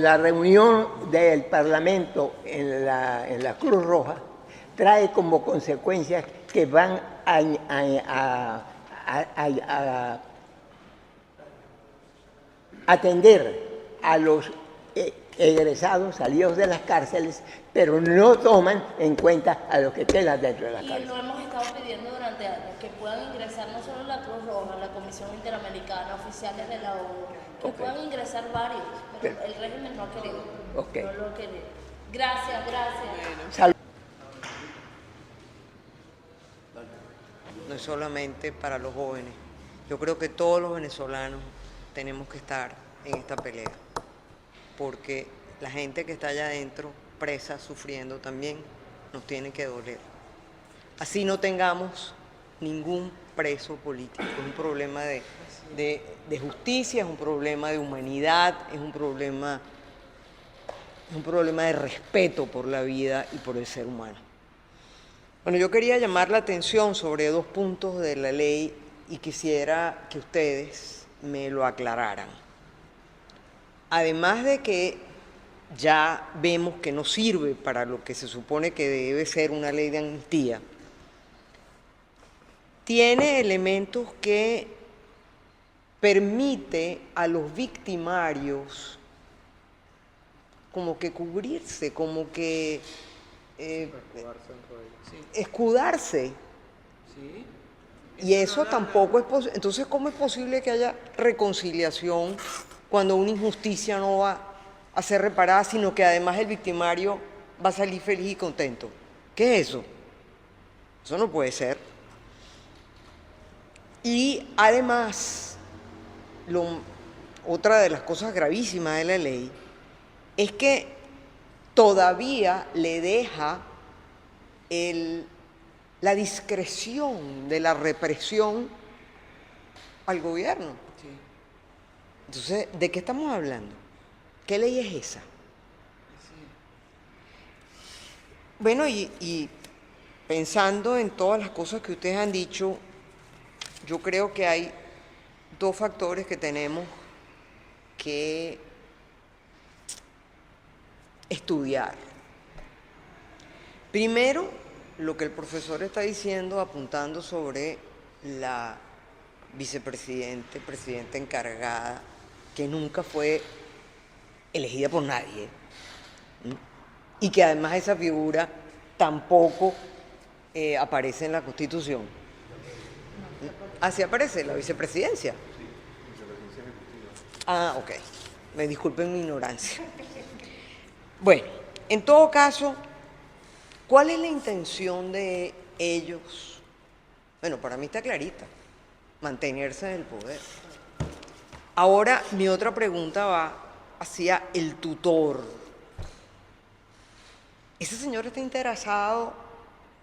la reunión del Parlamento en la Cruz Roja trae como consecuencias que van a atender a los egresados salidos de las cárceles, pero no toman en cuenta a los que quedan dentro de la cárcel. Y lo hemos estado pidiendo durante años, que puedan ingresar no solo la Cruz Roja, la Comisión Interamericana, oficiales de la ONU, que puedan ingresar varios, pero el régimen no ha querido. No lo ha querido. Gracias, gracias. No es solamente para los jóvenes. Yo creo que todos los venezolanos tenemos que estar en esta pelea, porque la gente que está allá adentro, presa, sufriendo también, nos tiene que doler. Así no tengamos ningún preso político. Es un problema de justicia, es un problema de humanidad, es un problema de respeto por la vida y por el ser humano. Bueno, yo quería llamar la atención sobre 2 puntos de la ley y quisiera que ustedes me lo aclararan. Además de que ya vemos que no sirve para lo que se supone que debe ser una ley de amnistía, tiene elementos que permite a los victimarios como que cubrirse, como que escudarse. Sí. Y eso tampoco es posible. Entonces, ¿cómo es posible que haya reconciliación cuando una injusticia no va a ser reparada, sino que además el victimario va a salir feliz y contento? ¿Qué es eso? Eso no puede ser. Y además, otra de las cosas gravísimas de la ley es que todavía le deja la discreción de la represión al gobierno. Sí. Entonces, ¿de qué estamos hablando? ¿Qué ley es esa? Sí. Bueno, y pensando en todas las cosas que ustedes han dicho, yo creo que hay 2 factores que tenemos que estudiar. Primero, lo que el profesor está diciendo, apuntando sobre la presidenta encargada, que nunca fue elegida por nadie, y que además esa figura tampoco aparece en la Constitución. Así aparece la vicepresidencia. Sí, vicepresidencia ejecutiva. Ah, ok. Me disculpen mi ignorancia. Bueno, en todo caso, ¿cuál es la intención de ellos? Bueno, para mí está clarita, mantenerse en el poder. Ahora, mi otra pregunta va hacia el tutor. ¿Ese señor está interesado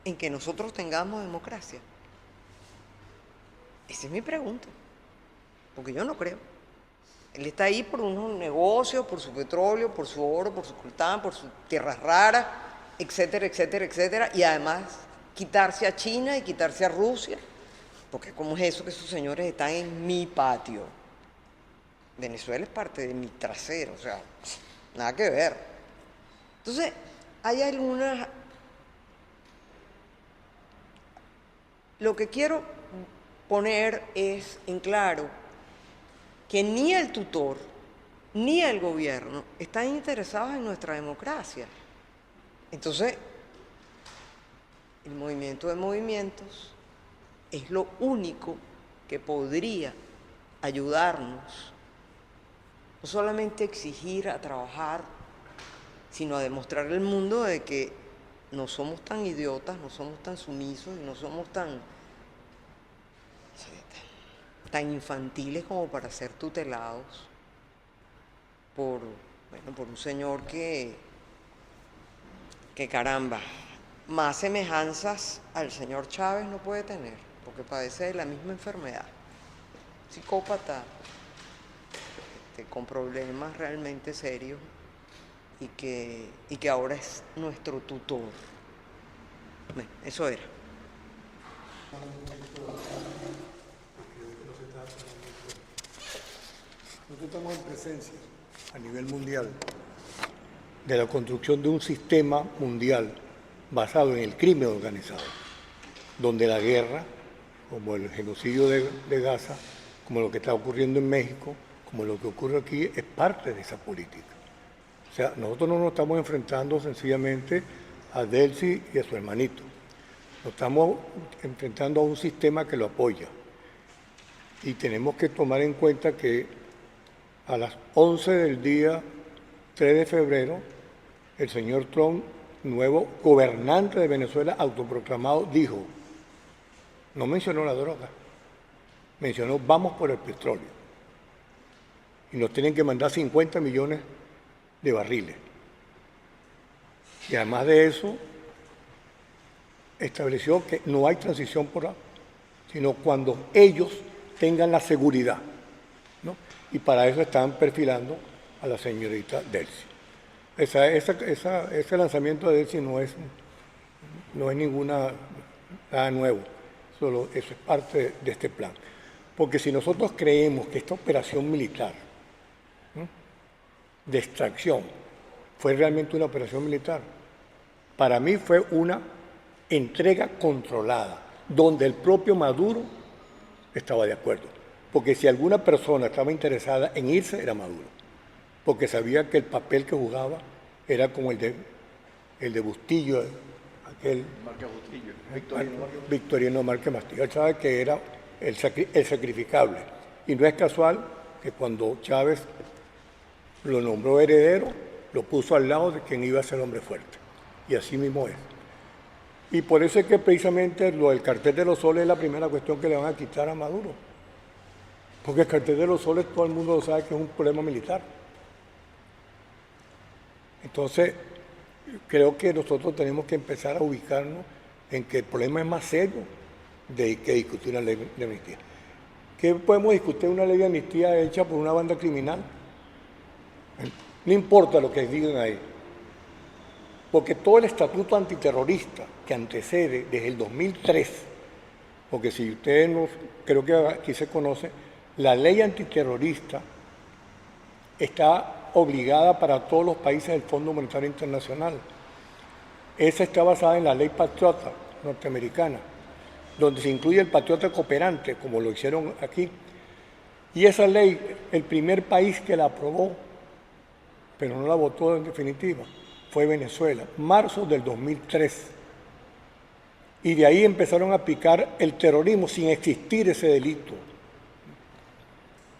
en que nosotros tengamos democracia? Esa es mi pregunta, porque yo no creo. Él está ahí por unos negocios, por su petróleo, por su oro, por su coltán, por sus tierras raras, etcétera, etcétera, etcétera, y además quitarse a China y quitarse a Rusia, porque ¿cómo es eso que esos señores están en mi patio? Venezuela es parte de mi trasero, o sea, nada que ver. Entonces, hay algunas... Lo que quiero poner es en claro que ni el tutor ni el gobierno están interesados en nuestra democracia. Entonces, el movimiento de movimientos es lo único que podría ayudarnos, no solamente a exigir, a trabajar, sino a demostrar al mundo de que no somos tan idiotas, no somos tan sumisos y no somos tan infantiles como para ser tutelados por un señor que caramba, más semejanzas al señor Chávez no puede tener, porque padece de la misma enfermedad. Psicópata, con problemas realmente serios y que ahora es nuestro tutor. Bueno, eso era. Nosotros estamos en presencia a nivel mundial de la construcción de un sistema mundial basado en el crimen organizado, donde la guerra, como el genocidio de Gaza, como lo que está ocurriendo en México, como lo que ocurre aquí, es parte de esa política. O sea, nosotros no nos estamos enfrentando sencillamente a Delcy y a su hermanito. Nos estamos enfrentando a un sistema que lo apoya. Y tenemos que tomar en cuenta que a las 11 del día 3 de febrero, el señor Trump, nuevo gobernante de Venezuela, autoproclamado, dijo, no mencionó la droga, mencionó vamos por el petróleo. Y nos tienen que mandar 50 millones de barriles. Y además de eso, estableció que no hay transición por ahí, sino cuando ellos tengan la seguridad, ¿no? Y para eso están perfilando a la señorita Delcy. Ese lanzamiento de Delcy no es nada nuevo, solo eso es parte de este plan. Porque si nosotros creemos que esta operación militar, ¿no?, de extracción fue realmente una operación militar, para mí fue una entrega controlada, donde el propio Maduro estaba de acuerdo. Porque si alguna persona estaba interesada en irse, era Maduro. Porque sabía que el papel que jugaba era como el de Bustillo, aquel Márquez Bustillo, Victorino Márquez Bustillo. Él sabe que era el sacrificable. Y no es casual que cuando Chávez lo nombró heredero, lo puso al lado de quien iba a ser hombre fuerte. Y así mismo es. Y por eso es que precisamente lo del cartel de los soles es la primera cuestión que le van a quitar a Maduro. Porque el cartel de los soles todo el mundo lo sabe que es un problema militar. Entonces, creo que nosotros tenemos que empezar a ubicarnos en que el problema es más serio de que discutir una ley de amnistía. ¿Qué podemos discutir una ley de amnistía hecha por una banda criminal? No importa lo que digan ahí. Porque todo el estatuto antiterrorista que antecede desde el 2003, porque si ustedes no, creo que aquí se conoce, la ley antiterrorista está obligada para todos los países del Fondo Monetario Internacional. Esa está basada en la ley patriota norteamericana, donde se incluye el patriota cooperante, como lo hicieron aquí. Y esa ley, el primer país que la aprobó, pero no la votó en definitiva, fue Venezuela, marzo del 2003. Y de ahí empezaron a aplicar el terrorismo sin existir ese delito.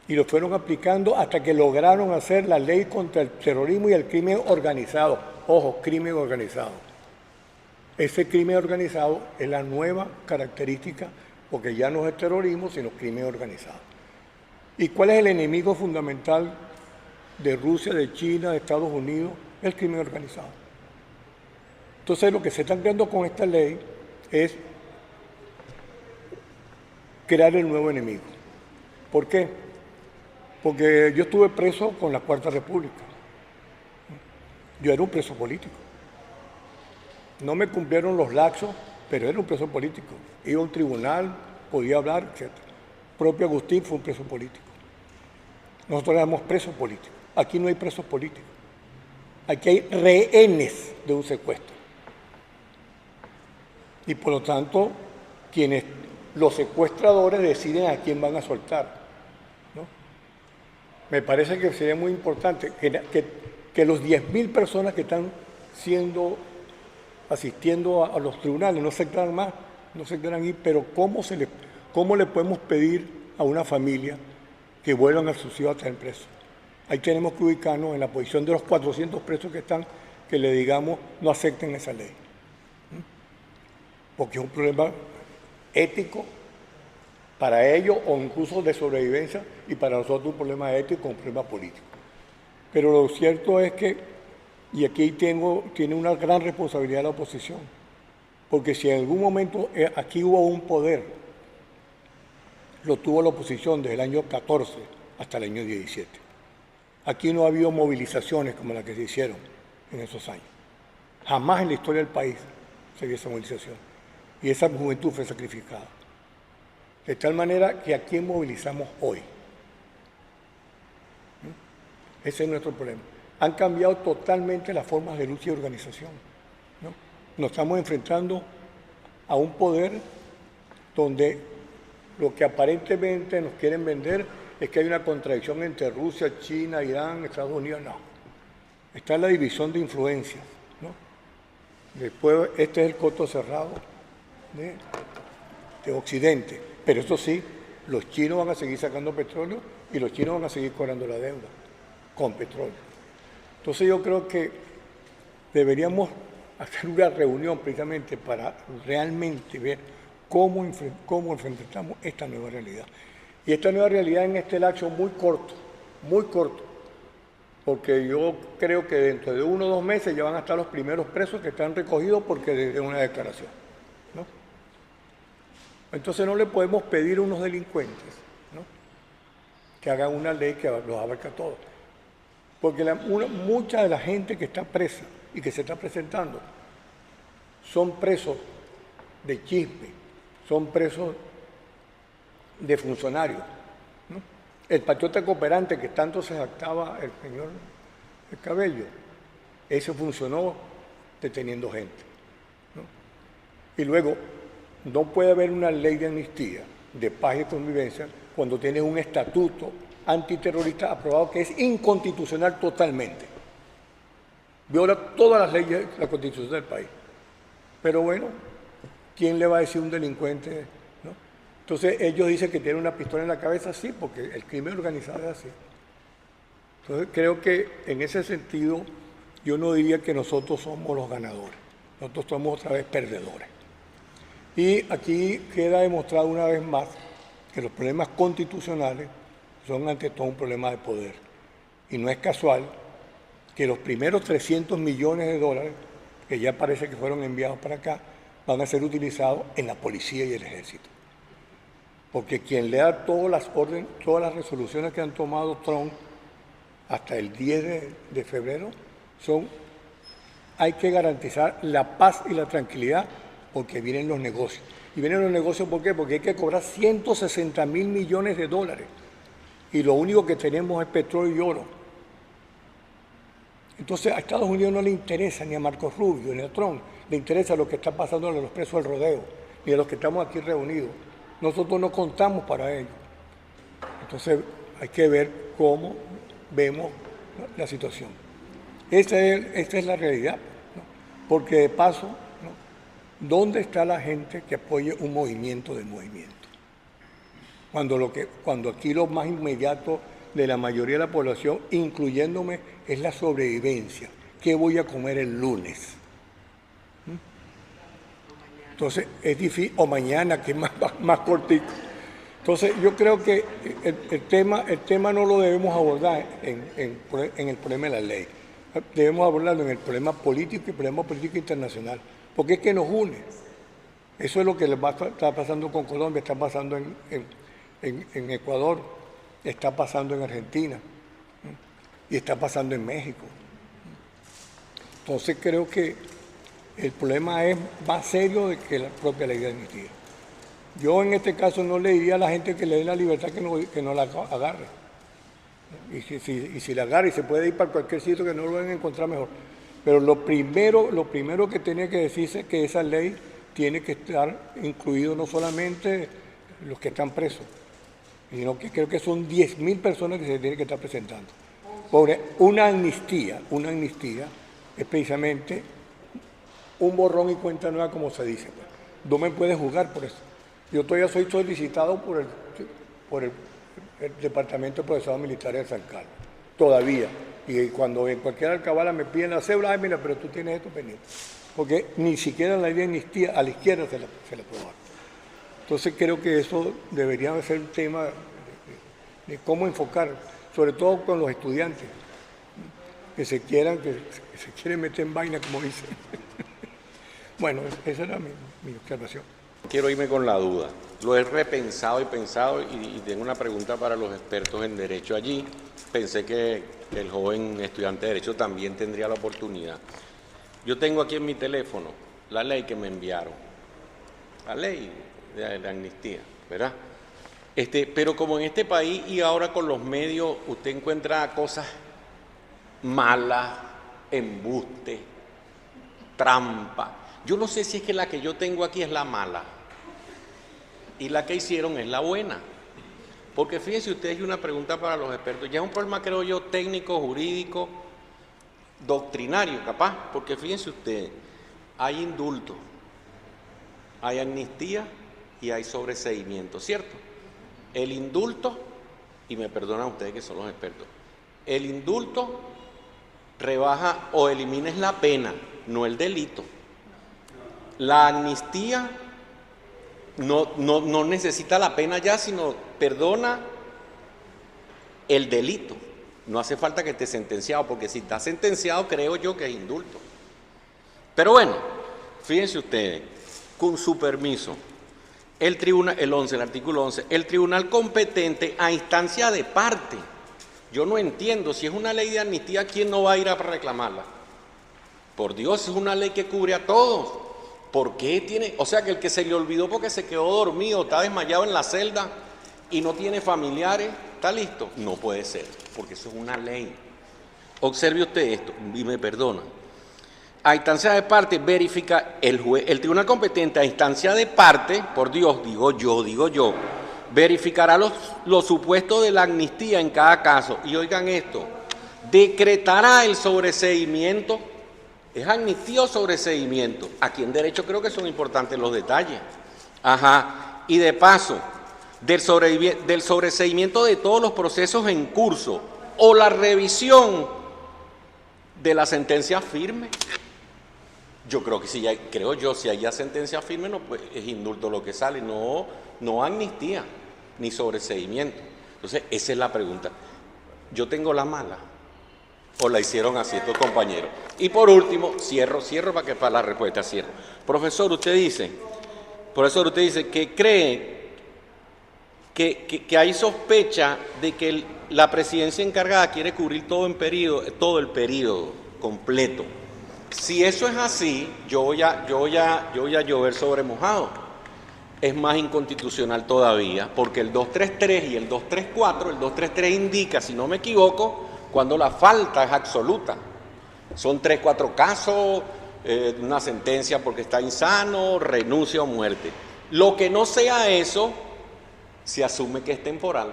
Y lo fueron aplicando hasta que lograron hacer la ley contra el terrorismo y el crimen organizado. Ojo, crimen organizado. Ese crimen organizado es la nueva característica, porque ya no es terrorismo, sino crimen organizado. ¿Y cuál es el enemigo fundamental de Rusia, de China, de Estados Unidos? El crimen organizado. Entonces, lo que se está creando con esta ley es crear el nuevo enemigo. ¿Por qué? Porque yo estuve preso con la Cuarta República. Yo era un preso político. No me cumplieron los laxos, pero era un preso político. Iba a un tribunal, podía hablar, etc. Propio Agustín fue un preso político. Nosotros éramos presos políticos. Aquí no hay presos políticos. Aquí hay rehenes de un secuestro. Y por lo tanto, los secuestradores deciden a quién van a soltar, ¿no? Me parece que sería muy importante que los 10.000 personas que están asistiendo a los tribunales no se quedan más, no se quedan ir, pero ¿cómo le podemos pedir a una familia que vuelvan a sus hijos a estar presos? Ahí tenemos que ubicarnos en la posición de los 400 presos que están, que le digamos no acepten esa ley. Porque es un problema ético para ellos o incluso de sobrevivencia, y para nosotros un problema ético, un problema político. Pero lo cierto es que, y aquí tiene una gran responsabilidad la oposición, porque si en algún momento aquí hubo un poder, lo tuvo la oposición desde el año 14 hasta el año 17. Aquí no ha habido movilizaciones como las que se hicieron en esos años. Jamás en la historia del país se vio esa movilización. Y esa juventud fue sacrificada. De tal manera que ¿a quién movilizamos hoy? Ese es nuestro problema. han cambiado totalmente las formas de lucha y organización, ¿no? Nos estamos enfrentando a un poder donde lo que aparentemente nos quieren vender es que hay una contradicción entre Rusia, China, Irán, Estados Unidos. No. Está la división de influencias, ¿no? Después, este es el coto cerrado de Occidente. Pero eso sí, los chinos van a seguir sacando petróleo y los chinos van a seguir cobrando la deuda con petróleo. Entonces yo creo que deberíamos hacer una reunión precisamente para realmente ver cómo enfrentamos esta nueva realidad. Y esta nueva realidad en este lapso muy corto, porque yo creo que dentro de 1 o 2 meses ya van a estar los primeros presos que están recogidos porque de una declaración, ¿no? Entonces no le podemos pedir a unos delincuentes, ¿no?, que hagan una ley que los abarca a todos. Porque mucha de la gente que está presa y que se está presentando son presos de chisme, son presos de funcionarios, ¿no? El patriota cooperante que tanto se jactaba el señor Cabello, ese funcionó deteniendo gente, ¿no? Y luego, no puede haber una ley de amnistía, de paz y convivencia, cuando tienes un estatuto antiterrorista aprobado que es inconstitucional totalmente. Viola todas las leyes de la Constitución del país. Pero bueno, ¿quién le va a decir a un delincuente, ¿no? Entonces ellos dicen que tienen una pistola en la cabeza, sí, porque el crimen organizado es así. Entonces creo que en ese sentido yo no diría que nosotros somos los ganadores, nosotros somos otra vez perdedores. Y aquí queda demostrado una vez más que los problemas constitucionales son ante todo un problema de poder. Y no es casual que los primeros 300 millones de dólares, que ya parece que fueron enviados para acá, van a ser utilizados en la policía y el ejército. Porque quien lea todas las órdenes, todas las resoluciones que han tomado Trump hasta el 10 de febrero, hay que garantizar la paz y la tranquilidad porque vienen los negocios. ¿Y vienen los negocios por qué? Porque hay que cobrar 160 mil millones de dólares. Y lo único que tenemos es petróleo y oro. Entonces a Estados Unidos no le interesa ni a Marco Rubio ni a Trump, le interesa lo que está pasando a los presos del rodeo, ni a los que estamos aquí reunidos. Nosotros no contamos para ello. Entonces hay que ver cómo vemos la situación. Esta es la realidad, ¿no? Porque de paso, ¿no?, ¿dónde está la gente que apoye un movimiento del movimiento? Cuando aquí lo más inmediato de la mayoría de la población, incluyéndome, es la sobrevivencia. ¿Qué voy a comer el lunes? Entonces, es difícil, o mañana, que es más cortito. Entonces, yo creo que el tema no lo debemos abordar en el problema de la ley. Debemos abordarlo en el problema político y el problema político internacional, porque es que nos une. Eso es lo que está pasando con Colombia, está pasando en Ecuador, está pasando en Argentina, ¿no?, y está pasando en México. Entonces creo que el problema es más serio que la propia ley de amnistía. Yo en este caso no le diría a la gente que le dé la libertad que no la agarre. Y si la agarre y se puede ir para cualquier sitio que no lo van a encontrar mejor. Pero lo primero que tiene que decirse es que esa ley tiene que estar incluido no solamente los que están presos, sino que creo que son 10.000 personas que se tienen que estar presentando. Porque una amnistía es precisamente un borrón y cuenta nueva, como se dice. No me puedes juzgar por eso. Yo todavía soy solicitado por el Departamento de Procesados Militares de San Carlos, todavía. Y cuando en cualquier alcabala me piden la cédula, ay, mira, pero tú tienes esto pendiente. Porque ni siquiera la ley de amnistía a la izquierda se la aprobaron. Entonces creo que eso debería ser un tema de cómo enfocar, sobre todo con los estudiantes, que se quieren meter en vaina, como dicen. Bueno, esa era mi observación. Quiero irme con la duda. Lo he repensado y pensado y tengo una pregunta para los expertos en Derecho allí. Pensé que el joven estudiante de Derecho también tendría la oportunidad. Yo tengo aquí en mi teléfono la ley que me enviaron, la ley de la amnistía, ¿verdad? Pero como en este país y ahora con los medios usted encuentra cosas mala, embuste, trampa. Yo no sé si es que la que yo tengo aquí es la mala y la que hicieron es la buena. Porque fíjense ustedes, y una pregunta para los expertos, ya es un problema, creo yo, técnico, jurídico, doctrinario, capaz, porque fíjense ustedes, hay indulto, hay amnistía y hay sobreseimiento, ¿cierto? El indulto, y me perdonan ustedes que son los expertos, el indulto rebaja o elimina la pena, no el delito. La amnistía no necesita la pena ya, sino perdona el delito. No hace falta que esté sentenciado, porque si está sentenciado, creo yo que es indulto. Pero bueno, fíjense ustedes, con su permiso, el artículo 11, el tribunal competente a instancia de parte. Yo no entiendo, si es una ley de amnistía, ¿quién no va a ir a reclamarla? Por Dios, es una ley que cubre a todos. ¿Por qué tiene? O sea, que el que se le olvidó porque se quedó dormido, está desmayado en la celda y no tiene familiares, ¿está listo? No puede ser, porque eso es una ley. Observe usted esto, y me perdona. A instancia de parte, verifica el tribunal competente a instancia de parte, por Dios, digo yo, verificará los supuestos de la amnistía en cada caso. Y oigan esto, decretará el sobreseimiento. ¿Es amnistía o sobreseimiento? Aquí en derecho creo que son importantes los detalles. Ajá. Y de paso, del sobreseimiento de todos los procesos en curso o la revisión de la sentencia firme. Yo creo que si hay ya sentencia firme, no, pues es indulto lo que sale, no amnistía ni sobreseimiento. Entonces, esa es la pregunta. Yo tengo la mala. ¿O la hicieron así estos compañeros? Y por último, cierro para la respuesta, cierro. Profesor, usted dice que cree que hay sospecha de que la presidencia encargada quiere cubrir todo el periodo completo. Si eso es así, yo voy a llover sobre mojado. Es más inconstitucional todavía, porque el 233 y el 234, el 233 indica, si no me equivoco, cuando la falta es absoluta. Son 3, 4 casos, una sentencia porque está insano, renuncia o muerte. Lo que no sea eso, se asume que es temporal.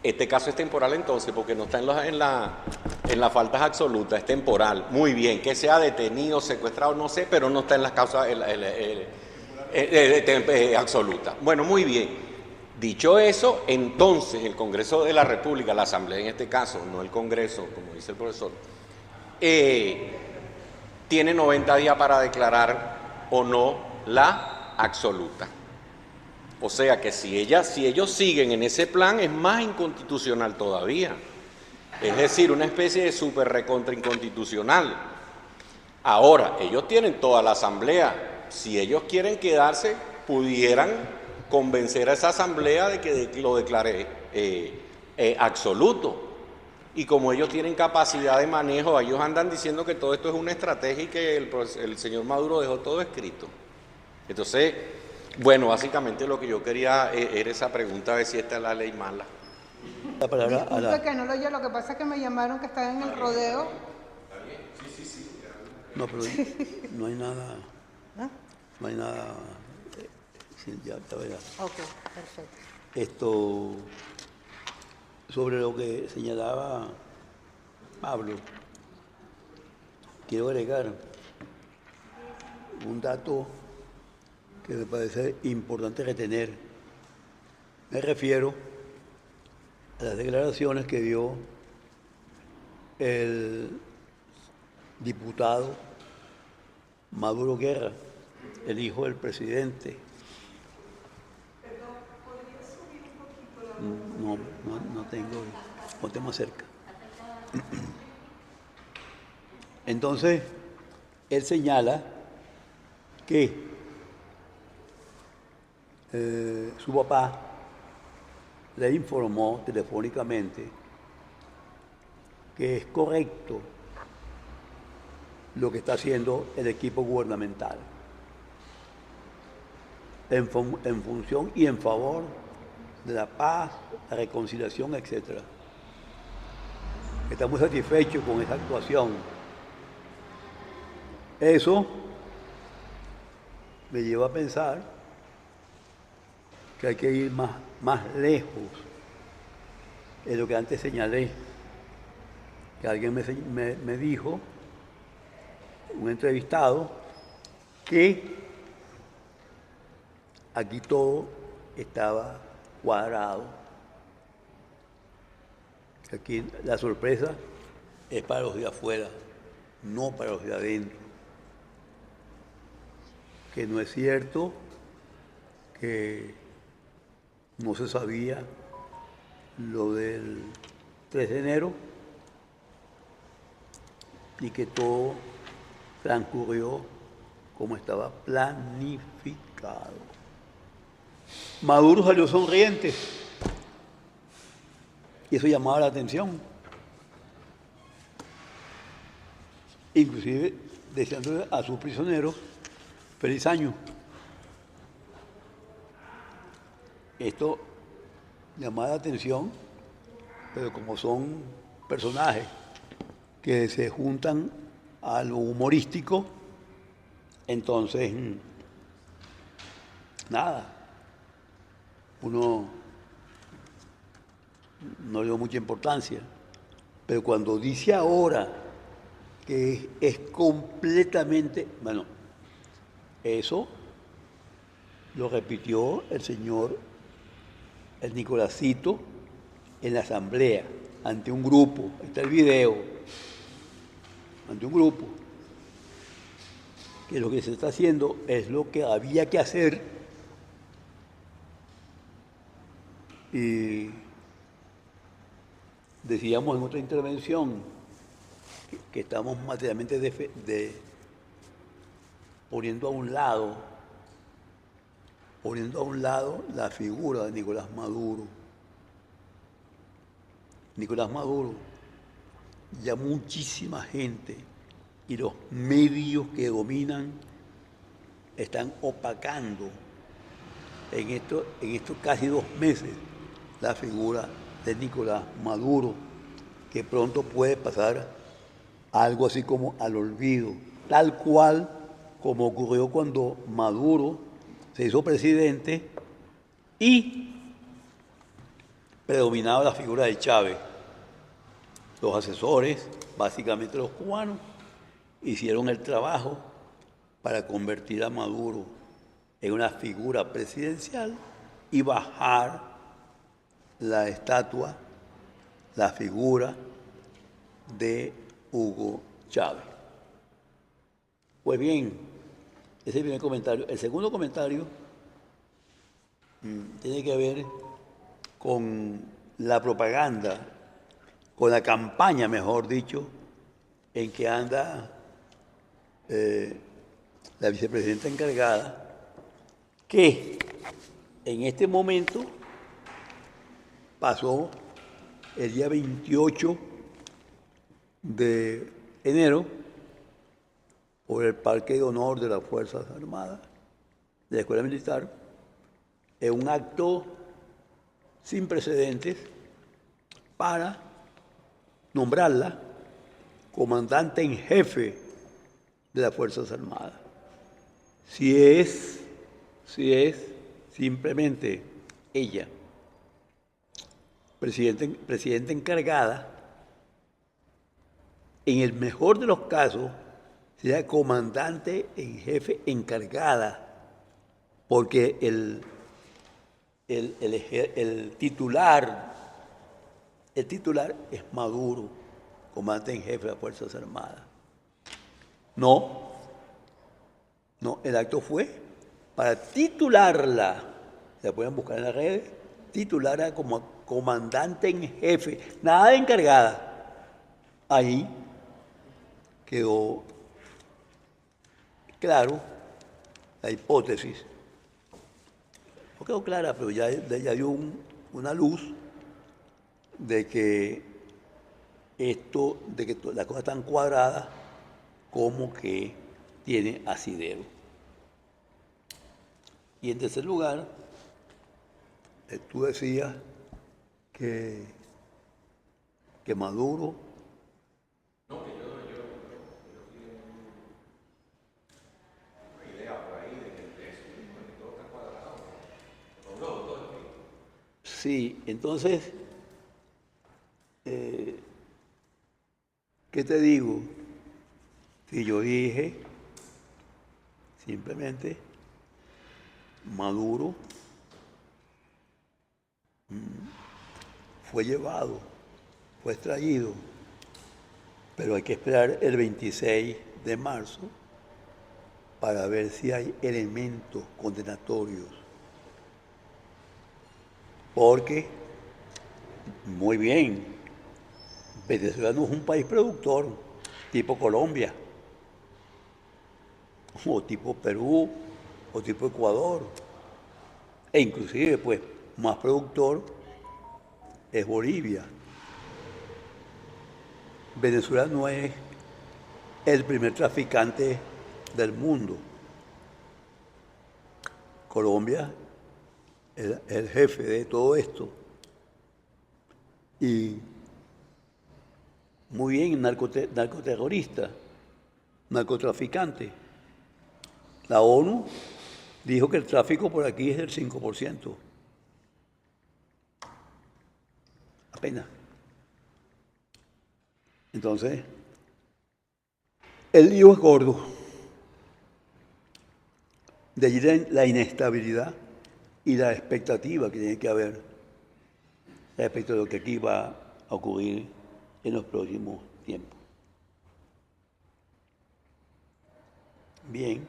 Este caso es temporal entonces, porque no está en las faltas absolutas, es temporal. Muy bien, que sea detenido, secuestrado, no sé, pero no está en las causas absolutas. Bueno, muy bien. Dicho eso, entonces el Congreso de la República, la Asamblea en este caso, no el Congreso, como dice el profesor, tiene 90 días para declarar o no la absoluta. O sea que si ellos siguen en ese plan, es más inconstitucional todavía. Es decir, una especie de super recontra inconstitucional. Ahora, ellos tienen toda la Asamblea. Si ellos quieren quedarse, pudieran convencer a esa asamblea de que lo declare absoluto. Y como ellos tienen capacidad de manejo, ellos andan diciendo que todo esto es una estrategia y que el señor Maduro dejó todo escrito. Entonces, bueno, básicamente lo que yo quería era esa pregunta, a ver si esta es la ley mala. La palabra disculpe que no lo oye, lo que pasa es que me llamaron que estaba en el rodeo. ¿Está bien? Sí. No, pero no hay nada. No hay nada. Sí, ya te verás. Ok, perfecto. Esto, sobre lo que señalaba Pablo, quiero agregar un dato que me parece importante retener. Me refiero a las declaraciones que dio el diputado Maduro Guerra, el hijo del presidente. No tengo, ponte más cerca. Entonces, él señala que su papá le informó telefónicamente que es correcto lo que está haciendo el equipo gubernamental en función y en favor de la paz, la reconciliación, etc. está muy satisfecho con esa actuación. Eso me lleva a pensar que hay que ir más lejos de lo que antes señalé. Que alguien me dijo, un entrevistado, que aquí todo estaba cuadrado. Aquí la sorpresa es para los de afuera, no para los de adentro. Que no es cierto que no se sabía lo del 3 de enero y que todo transcurrió como estaba planificado. Maduro salió sonriente y eso llamaba la atención. Inclusive deseándole a sus prisioneros feliz año. Esto llamaba la atención, pero como son personajes que se juntan a lo humorístico, entonces, nada, uno no le dio mucha importancia. Pero cuando dice ahora que es completamente, bueno, eso lo repitió el señor, el Nicolásito, en la asamblea, ante un grupo, está el video, ante un grupo, que lo que se está haciendo es lo que había que hacer y decíamos en otra intervención que estamos materialmente poniendo a un lado la figura de Nicolás Maduro. Nicolás Maduro, ya muchísima gente y los medios que dominan están opacando en estos casi 2 meses la figura de Nicolás Maduro, que pronto puede pasar algo así como al olvido, tal cual como ocurrió cuando Maduro se hizo presidente y predominaba la figura de Chávez. Los asesores, básicamente los cubanos, hicieron el trabajo para convertir a Maduro en una figura presidencial y bajar la estatua, la figura de Hugo Chávez. Pues bien, ese es el primer comentario. El segundo comentario tiene que ver con la propaganda, con la campaña, mejor dicho, en que anda la vicepresidenta encargada, que en este momento pasó el día 28 de enero por el Parque de Honor de las Fuerzas Armadas, de la Escuela Militar, en un acto sin precedentes para nombrarla comandante en jefe de las Fuerzas Armadas. Si es simplemente ella, presidenta encargada, en el mejor de los casos, sería comandante en jefe encargada, porque el titular es Maduro, comandante en jefe de las Fuerzas Armadas. No, el acto fue para titularla, la pueden buscar en las redes, titularla como comandante en jefe, nada de encargada. Ahí quedó claro la hipótesis. No quedó clara, pero ya dio una luz de que las cosas están cuadradas como que tiene asidero. Y en tercer lugar, tú decías que Maduro Sí, entonces, ¿qué te digo? Si yo dije simplemente Maduro fue llevado, fue extraído, pero hay que esperar el 26 de marzo para ver si hay elementos condenatorios. Porque, muy bien, Venezuela no es un país productor, tipo Colombia, o tipo Perú, o tipo Ecuador, e inclusive, pues, más productor es Bolivia. Venezuela no es el primer traficante del mundo. Colombia es el jefe de todo esto. Y muy bien, narcoterrorista, narcotraficante. La ONU dijo que el tráfico por aquí es del 5%. Apenas. Entonces, el lío es gordo. De allí la inestabilidad y la expectativa que tiene que haber respecto de lo que aquí va a ocurrir en los próximos tiempos. Bien,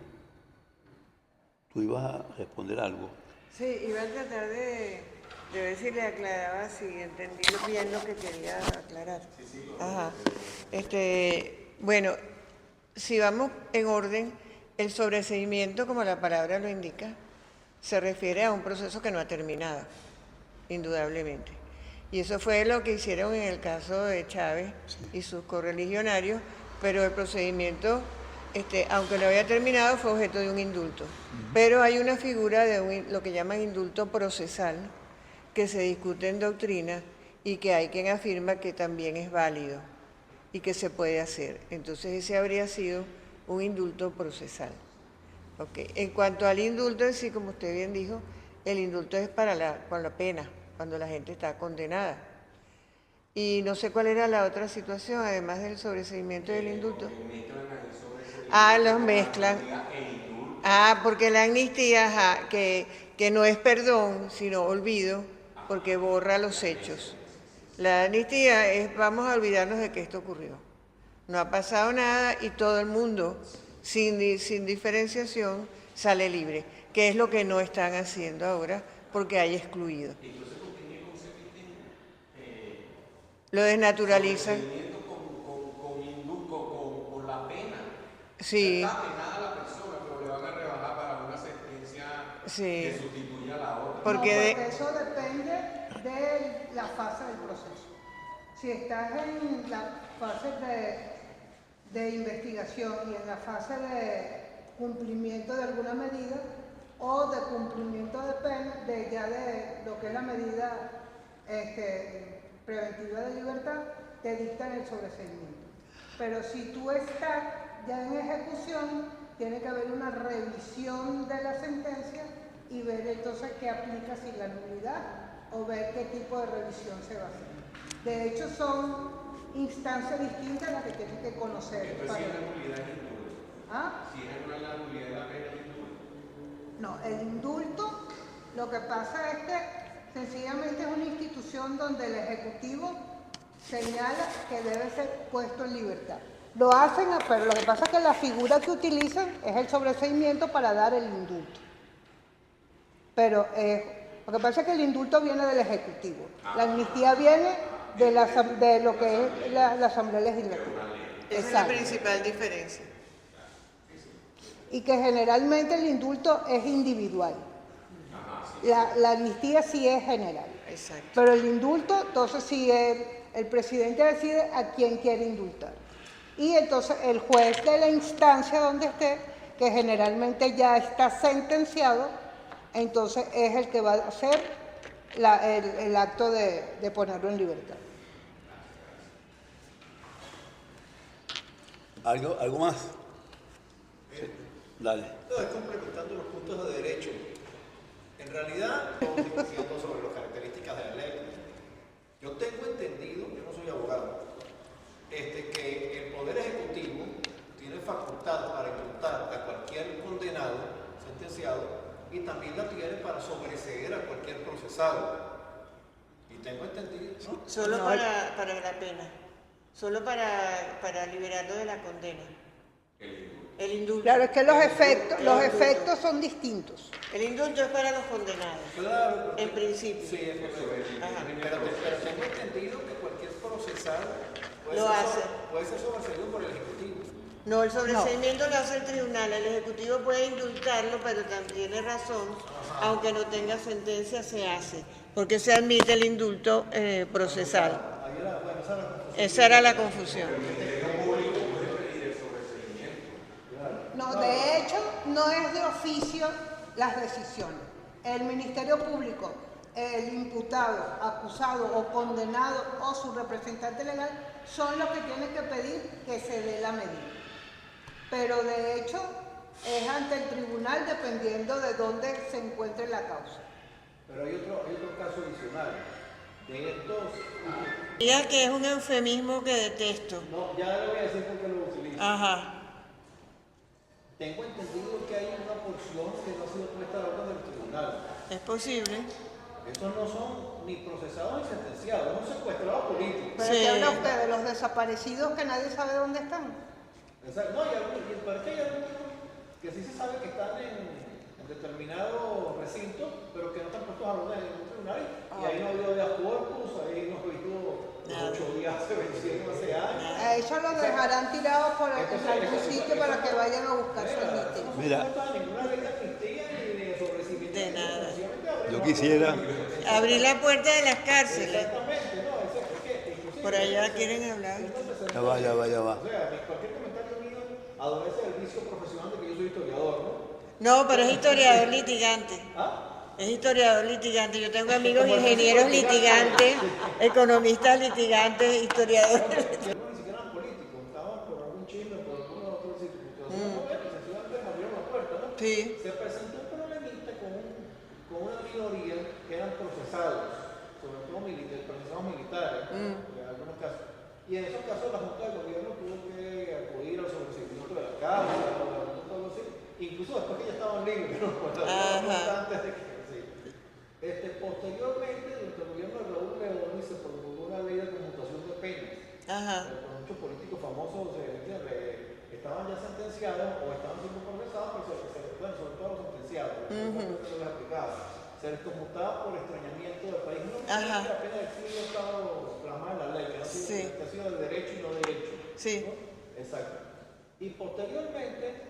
tú ibas a responder algo. Sí, iba a tratar de ver si le aclaraba, si entendí bien lo que quería aclarar. Ajá. Bueno, si vamos en orden, el sobreseimiento, como la palabra lo indica, se refiere a un proceso que no ha terminado, indudablemente. Y eso fue lo que hicieron en el caso de Chávez y sus correligionarios, pero el procedimiento, aunque no había terminado, fue objeto de un indulto. Pero hay una figura de lo que llaman indulto procesal, que se discute en doctrina y que hay quien afirma que también es válido y que se puede hacer. Entonces ese habría sido un indulto procesal. Okay. En cuanto al indulto en sí, como usted bien dijo, el indulto es con la pena, cuando la gente está condenada. Y no sé cuál era la otra situación, además del sobreseimiento del indulto. Los mezclan. Porque la amnistía, que no es perdón, sino olvido, porque borra los hechos. La amnistía es, vamos a olvidarnos de que esto ocurrió. No ha pasado nada y todo el mundo, sin diferenciación, sale libre, que es lo que no están haciendo ahora porque hay excluido. Entonces, ¿por qué Lo desnaturalizan. con la pena? Sí. Está penada la persona, pero le van a rebajar para una sentencia que sustituya a la otra. Porque eso depende de la fase del proceso. Si estás en la fase de investigación y en la fase de cumplimiento de alguna medida o de cumplimiento de pena, de lo que es la medida preventiva de libertad, te dictan el sobreseimiento. Pero si tú estás ya en ejecución, tiene que haber una revisión de la sentencia y ver entonces qué aplica, si la nulidad, o ver qué tipo de revisión se va a hacer. De hecho, son instancias distintas las que tienen que conocer. Entonces, si es la nulidad es indulto. Si es la nulidad de la pena es indulto. No, el indulto, lo que pasa es que sencillamente es una institución donde el Ejecutivo señala que debe ser puesto en libertad. Lo hacen, pero lo que pasa es que la figura que utilizan es el sobreseimiento para dar el indulto. Pero lo que pasa es que el indulto viene del Ejecutivo. La amnistía viene de lo que es la Asamblea Legislativa. esa es la principal diferencia. Y que generalmente el indulto es individual. La amnistía sí es general. Exacto. Pero el indulto, entonces sí el presidente decide a quién quiere indultar. Y entonces el juez de la instancia donde esté, que generalmente ya está sentenciado, entonces es el que va a hacer el acto de ponerlo en libertad. ¿Algo más? Sí. Dale. No, es complementando los puntos de derecho. En realidad, estamos discutiendo sobre las características de la ley. Yo tengo entendido, yo no soy abogado, que el Poder Ejecutivo tiene facultad para indultar a cualquier condenado, sentenciado, y también la tiene para sobreseer a cualquier procesado. Y tengo entendido, ¿no? Solo para la pena, solo para liberarlo de la condena. El indulto. Claro, es que los efectos son distintos. El indulto es para los condenados. Claro, en principio. Sí, es correcto. Ajá. Pero tengo entendido que cualquier procesado Lo hace. puede ser sobreseído por el Ejecutivo. No, el sobreseimiento lo hace el tribunal. El Ejecutivo puede indultarlo, pero también tiene razón, aunque no tenga sentencia, se hace, porque se admite el indulto procesal. Esa era la confusión. No, de hecho, no es de oficio las decisiones. El Ministerio Público, el imputado, acusado o condenado o su representante legal son los que tienen que pedir que se dé la medida. Pero de hecho es ante el tribunal dependiendo de dónde se encuentre la causa. Pero hay otro caso adicional. De estos... Diga que es un eufemismo que detesto. No, ya le voy a decir por qué lo utilizo. Ajá. Tengo entendido que hay una porción que no ha sido puesta a la orden del tribunal. Es posible. Estos no son ni procesados ni sentenciados, son secuestrados políticos. Pero ¿qué habla usted de los desaparecidos que nadie sabe dónde están? Exacto. No, y parece que hay algunos que sí se sabe que están en determinados recintos, pero que no están puestos a la orden del tribunal. Y ahí no ha habido habeas corpus, ahí no ha habido 8 días se vencieron hace años. A ellos los dejarán tirados por algún sitio para que vayan a buscar su amnistía. Mira, Ninguna ley de amnistía ni de sobreseimiento. De nada. yo quisiera... Abrir la puerta de las cárceles. Exactamente, no, es que inclusive... Por allá quieren hablar. Ya va. O sea, cualquier comentario mío adolece del vicio profesional de que yo soy historiador, ¿no? No, pero es historiador litigante. ¿Ah? Es historiador litigante. Yo tengo amigos ingenieros litigantes, economistas litigantes, historiadores. No, ni siquiera eran políticos, estaban por algún chisme, por algún otro sitio. Sencillamente abrieron la puerta, ¿no? Sí. Se presentó un problemita con una minoría que eran procesados, sobre todo procesados militares, en algunos casos. Y en esos casos la Junta de Gobierno tuvo que acudir al sobreseimiento de la Cámara, o algo así, incluso después que ya estaban libres, ¿no? Antes de que, sí. Posteriormente, durante el gobierno de Raúl León se promulgó una ley de conmutación de penas. Con muchos políticos famosos estaban ya sentenciados o estaban siendo procesados, pero bueno, sobre todo los sentenciados, se les aplicaba. Se les conmutaba por extrañamiento del país. No, la pena de exilio estaba plasmada en la ley, que ha sido de derecho y no derecho. Sí. ¿No? Exacto. Y posteriormente,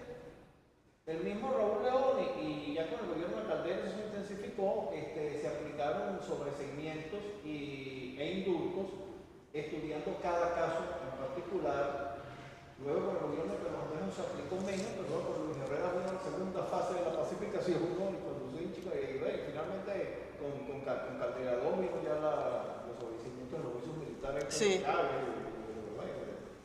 el mismo Raúl León y ya con el gobierno de Caldera eso se intensificó, se aplicaron sobreseimientos e indultos, estudiando cada caso en particular. Luego con el gobierno de Pedro Andrés se aplicó menos, pero luego con Luis Herrera vino la segunda fase de la pacificación, ¿no? Y cuando finalmente con Caldera 2 vino ya los sobreseimientos de los juicios militares. Sí.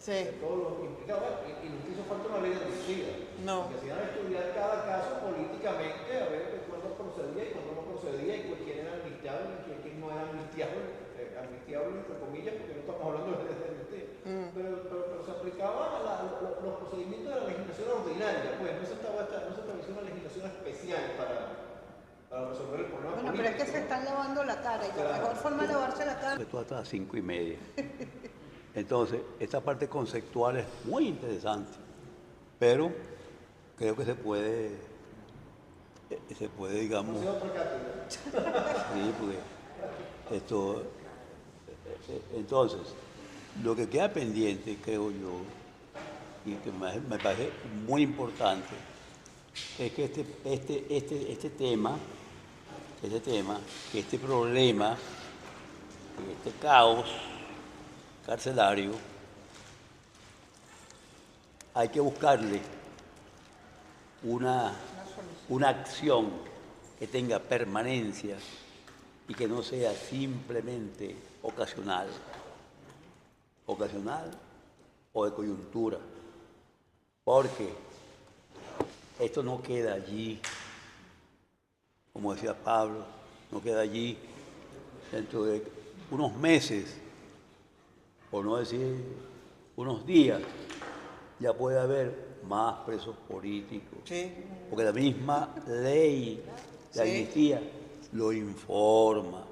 De todos los implicados, y no hizo falta una ley de amnistía. No. Que hacían estudiar cada caso políticamente, a ver cuándo procedía y cuándo no procedía, y quién era amnistiable y quién no era amnistiable, entre comillas, porque no estamos hablando de amnistía. Pero se aplicaban los procedimientos de la legislación ordinaria, pues no se estableció una legislación especial para resolver el problema. Bueno, pero es que se están lavando la cara, y la mejor forma de lavarse la cara. Esto hasta las 5:30. Entonces, esta parte conceptual es muy interesante, pero creo que se puede, digamos... Sí, porque esto... Entonces, lo que queda pendiente, creo yo, y que me parece muy importante, es que este tema, este problema, este caos carcelario, hay que buscarle una acción que tenga permanencia y que no sea simplemente ocasional o de coyuntura, porque esto no queda allí como decía Pablo, no queda allí. Dentro de unos meses, por no decir unos días, ya puede haber más presos políticos. Sí. Porque la misma ley de Sí. amnistía lo informa,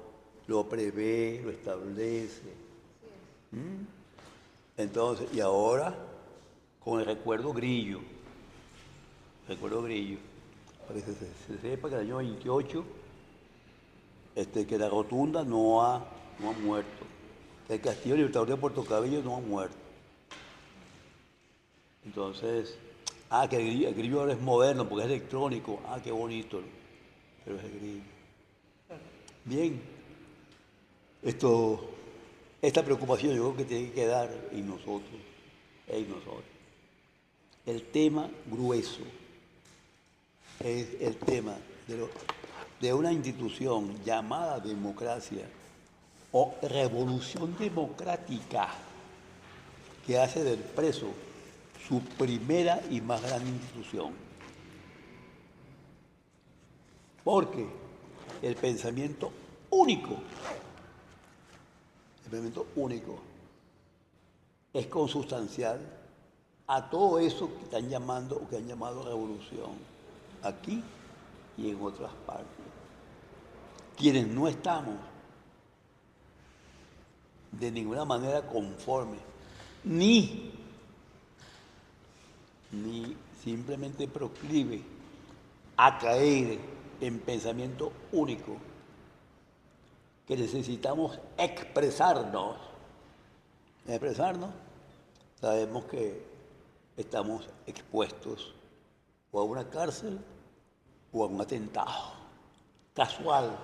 lo prevé, lo establece. Entonces, y ahora, con el recuerdo Grillo, para que se sepa que el año 28, que la Rotunda no ha muerto, que el Castillo Libertador de Puerto Cabello no ha muerto. Entonces, que el grillo ahora es moderno porque es electrónico, qué bonito, pero es el grillo. Bien, esta preocupación yo creo que tiene que quedar en nosotros. El tema grueso es el tema de una institución llamada democracia o revolución democrática que hace del preso su primera y más grande institución. Porque el pensamiento único es consustancial a todo eso que están llamando o que han llamado revolución, aquí y en otras partes. Quienes no estamos de ninguna manera conformes, ni simplemente proclive a caer en pensamiento único, que necesitamos expresarnos, sabemos que estamos expuestos o a una cárcel o a un atentado. Casual.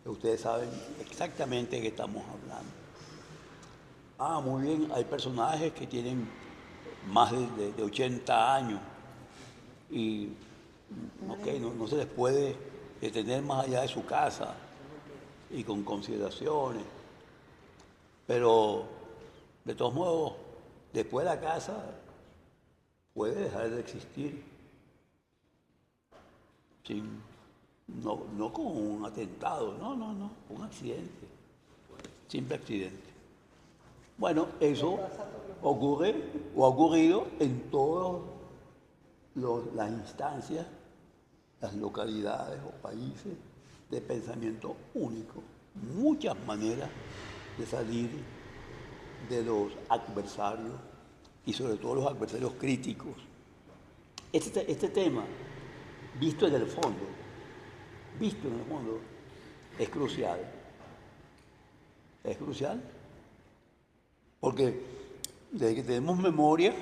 Ustedes saben exactamente de qué estamos hablando. Muy bien, hay personajes que tienen más de 80 años y no se les puede detener más allá de su casa y con consideraciones. Pero, de todos modos, después de la casa puede dejar de existir. No con un atentado, no, un accidente, simple accidente. Bueno, eso ocurre o ha ocurrido en todas las instancias, las localidades o países de pensamiento único. Muchas maneras de salir de los adversarios y sobre todo los adversarios críticos. Este tema, visto en el fondo, es crucial. Es crucial porque desde que tenemos memoria,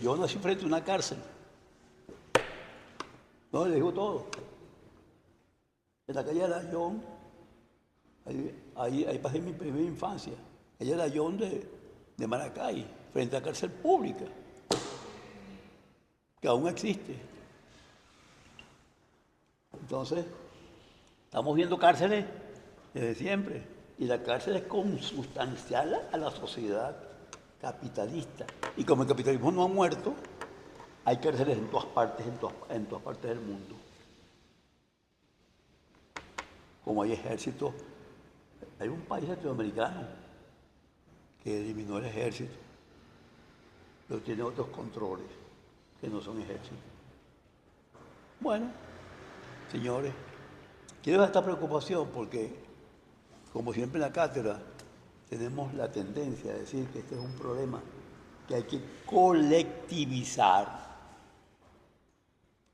yo nací frente a una cárcel. No, le digo todo. En la calle Arayón, ahí pasé mi primera infancia. Calle Arayón de Maracay, frente a la cárcel pública, que aún existe. Entonces, estamos viendo cárceles desde siempre, y la cárcel es consustancial a la sociedad capitalista. Y como el capitalismo no ha muerto, hay cárceles en todas partes del mundo. Como hay ejércitos, hay un país latinoamericano que eliminó el ejército, pero tiene otros controles que no son ejércitos. Bueno, señores, quiero esta preocupación porque, como siempre en la cátedra, tenemos la tendencia a decir que este es un problema que hay que colectivizar.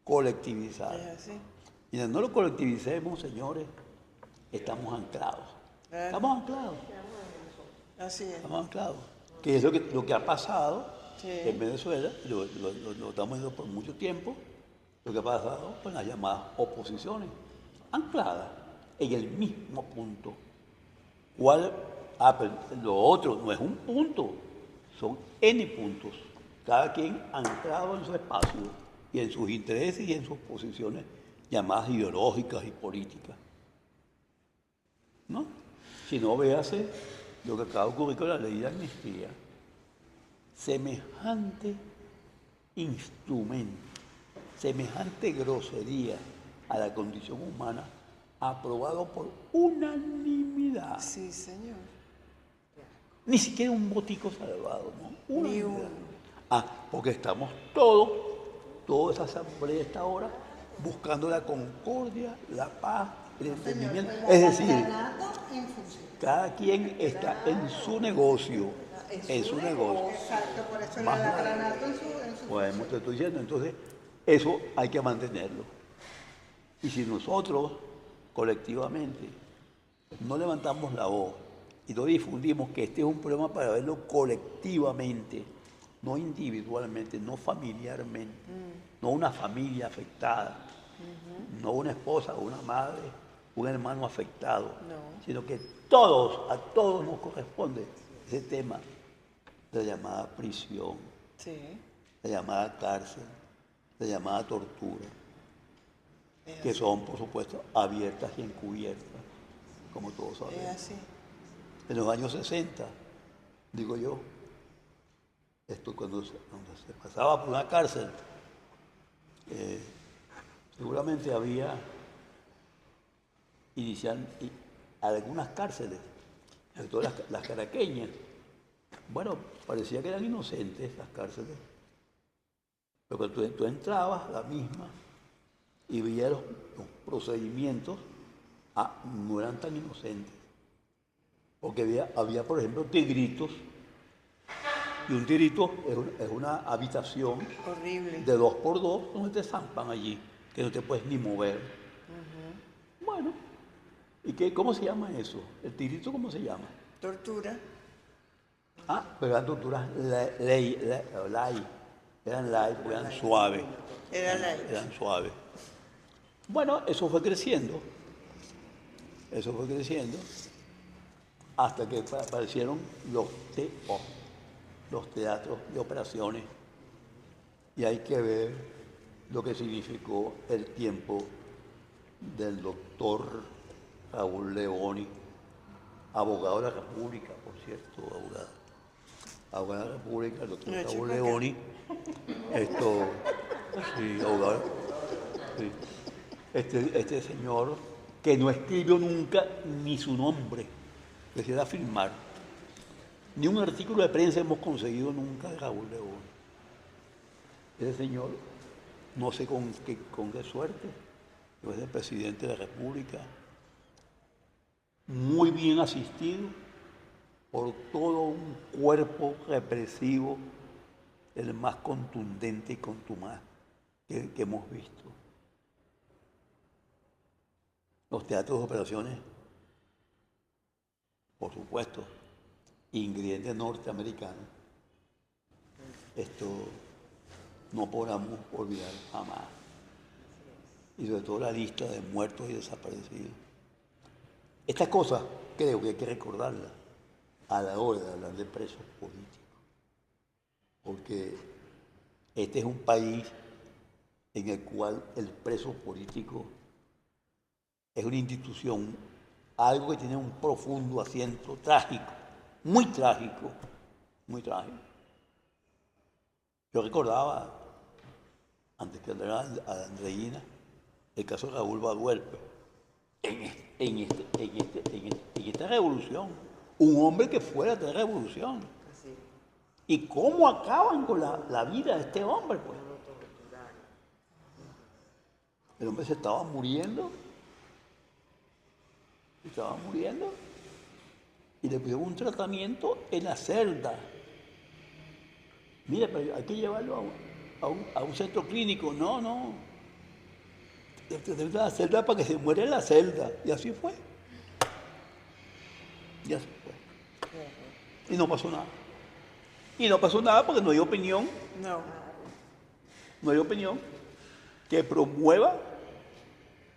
Es así. Y no lo colectivicemos, señores, estamos anclados. Estamos anclados. Así es. Estamos anclados. Que es lo que ha pasado Sí. en Venezuela, lo estamos viendo por mucho tiempo, lo que ha pasado con las llamadas oposiciones, ancladas en el mismo punto. Pero lo otro no es un punto, son N puntos, cada quien anclado en su espacio y en sus intereses y en sus posiciones llamadas ideológicas y políticas. ¿No? Si no, véase lo que acaba de ocurrir con la ley de amnistía. Semejante instrumento, semejante grosería a la condición humana, aprobado por unanimidad. Sí, señor. Ni siquiera un votico salvado, ¿no? Ni Unanimidad. uno. Porque estamos toda esa asamblea está ahora buscando la concordia, la paz, el entendimiento. Es decir, cada quien está en su negocio, en su negocio. Exacto, por eso el Más alacranato en su Pues te estoy diciendo, entonces, eso hay que mantenerlo. Y si nosotros, colectivamente, no levantamos la voz y no difundimos que este es un problema para verlo colectivamente, no individualmente, no familiarmente, no una familia afectada, no una esposa, una madre, un hermano afectado, sino que a todos nos corresponde ese tema de la llamada prisión, la llamada cárcel, la llamada tortura, que son, por supuesto, abiertas y encubiertas, como todos sabemos. Es así. En los años 60, digo yo, cuando se pasaba por una cárcel, seguramente había algunas cárceles, sobre todo las caraqueñas. Bueno, parecía que eran inocentes las cárceles, pero cuando tú entrabas a la misma y veías los procedimientos, no eran tan inocentes. Porque había, por ejemplo, tigritos, y un tigrito es una habitación Horrible. de 2x2 donde te zampan allí, que no te puedes ni mover. Bueno, ¿y cómo se llama eso? ¿El tigrito cómo se llama? Tortura. Pero eran torturas eran light, porque eran suaves. Eran suaves. Bueno, eso fue creciendo. Hasta que aparecieron los TO, los teatros de operaciones. Y hay que ver lo que significó el tiempo del doctor Raúl Leoni, abogado de la República, por cierto, abogado de la República, el doctor Raúl Leoni, sí, abogado, sí. Este señor que no escribió nunca ni su nombre, quisiera firmar. Ni un artículo de prensa hemos conseguido nunca de Raúl Leoni. Ese señor, no sé con qué suerte, es el presidente de la República, muy bien asistido por todo un cuerpo represivo, el más contundente y contumaz que hemos visto. Los teatros de operaciones, por supuesto, ingredientes norteamericanos. Esto no podamos olvidar jamás. Y sobre todo la lista de muertos y desaparecidos. Estas cosas creo que hay que recordarlas a la hora de hablar de presos políticos. Porque este es un país en el cual el preso político es una institución, algo que tiene un profundo asiento trágico, muy trágico, muy trágico. Yo recordaba, antes que hablara a Andreina, el caso de Raúl Baduel, en esta revolución, un hombre que fuera de revolución. ¿Y cómo acaban con la vida de este hombre? Pues? El hombre se estaba muriendo, y le pidió un tratamiento en la celda. Mira, pero hay que llevarlo a un centro clínico. No. La celda para que se muera en la celda. Y así fue. Y no pasó nada. Y no pasó nada porque no hay opinión. No hay opinión que promueva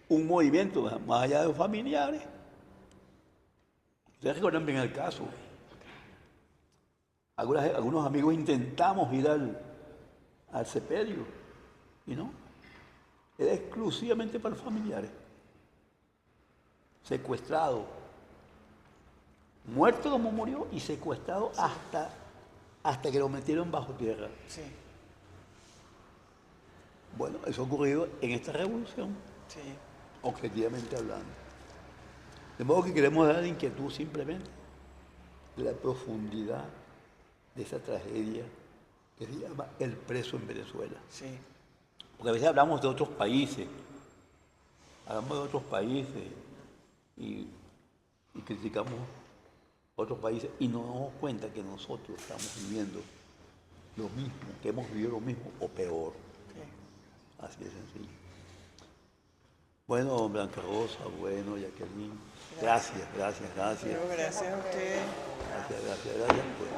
un movimiento más allá de los familiares. Ustedes recuerdan bien el caso. Algunos amigos intentamos ir al sepelio y no. Era exclusivamente para los familiares. Secuestrado. Muerto como murió y secuestrado hasta que lo metieron bajo tierra. Sí. Bueno, eso ocurrió en esta revolución, Sí. objetivamente hablando. De modo que queremos dar inquietud simplemente de la profundidad de esa tragedia que se llama el preso en Venezuela. Sí. Porque a veces hablamos de otros países, y criticamos otros países y no nos damos cuenta que nosotros estamos viviendo lo mismo, que hemos vivido lo mismo o peor. Así de sencillo. Bueno, Blanca Rosa, bueno, Jacqueline, gracias. Pero gracias a ustedes. Gracias. Pues.